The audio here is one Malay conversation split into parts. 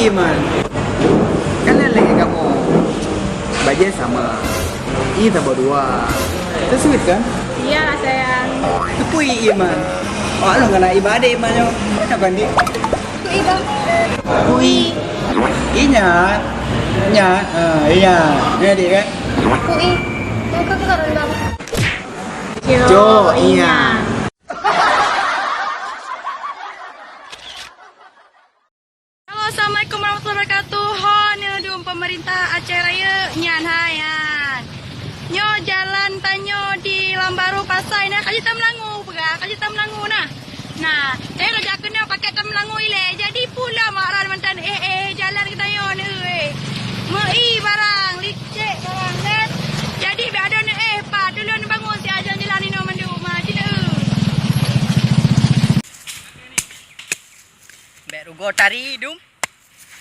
Iman. Kalian lagi kamu. Baju sama. Ini tambah 2. Itu sweet kan? Iya sayang. Itu Pui Iman. Oh, lu nggak naik ibadah Imannya. Apa kan dia? Pui bang. Pui. Iya. Iya. Iya. Ini dia kan? Pui. Yang kau keluar bang. Iya. Halo, assalamualaikum warahmatullahi wabarakatuh. Hon dum pemerintah Aceh Raya nyan hayan. Nyo jalan tanyo di Lambaru Pasai nah kaji tam langu pega kaji tam langu nah. Nah, saya kerja kena pakai tam langu ile. Jadi pula maran mantan jalan kita yo ni Mei barang licik barang net. Jadi be ada ni pa dulu ni bangun si ajan jalan ni no mandu ma cina. Bek rugo tari dum.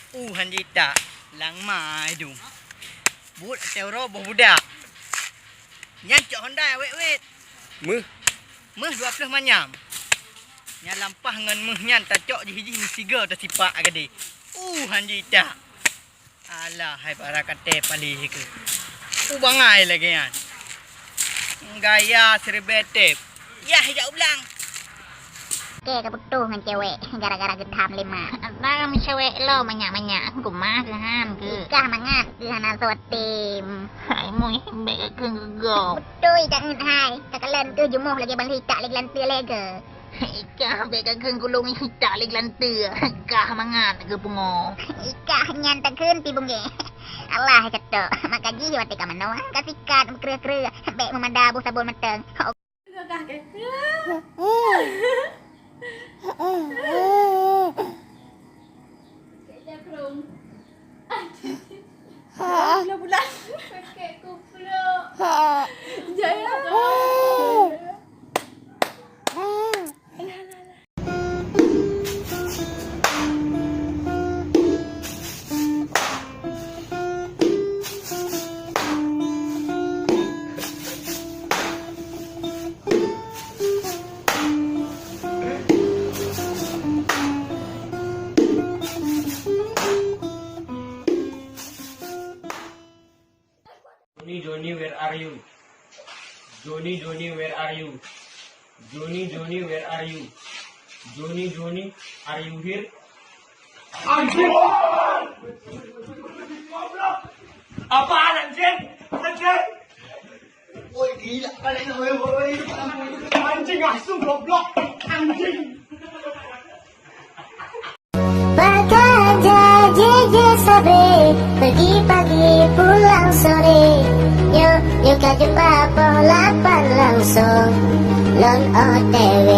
Hanjita lang mai dum. But teuro boh budak. Nyan cok Honda wet. Meh 20 manyam. Nyan lampah ngan meh nyan ta cok hiji misiga ta sipak gede. Hanjita. Alah hai para kate palih ke. Bangai lagi yan. Gaya serbetep. Ya hijau ulang. Kebutuh dengan cewek gara-gara gedam 5. Nah kami cewek lo banyak-banyak aku mah kehan ke. Kah mangat kehanan sotim. Hai mu mbek ke go. Betul tak ngehai. Kakalan ke jumuh lagi bang hitak lagi lantir lagi. Ikah mbek ke gulung hitak lagi lantir. Kah mangat ke pungo. Ikah nyan tak keun pi bunge. Allah cetok. Makaji wate ka mano kasikat kre-kre mbek memanda bu sabun meteng. Kah ke. Kejap belum. Bulan-bulan. Pakai kuplo. Jaya. Johnny, where are you? Johnny, where are you? Johnny, where are you? Johnny, are you here? Anjing! Apaan anjing? Anjing! Woi gila kalian woi. Anjing asu goblok. Anjing. Bekerja jeje sabre, pergi pagi pulang sore. Yuk kita jumpa pelapan langsung. Lon OTW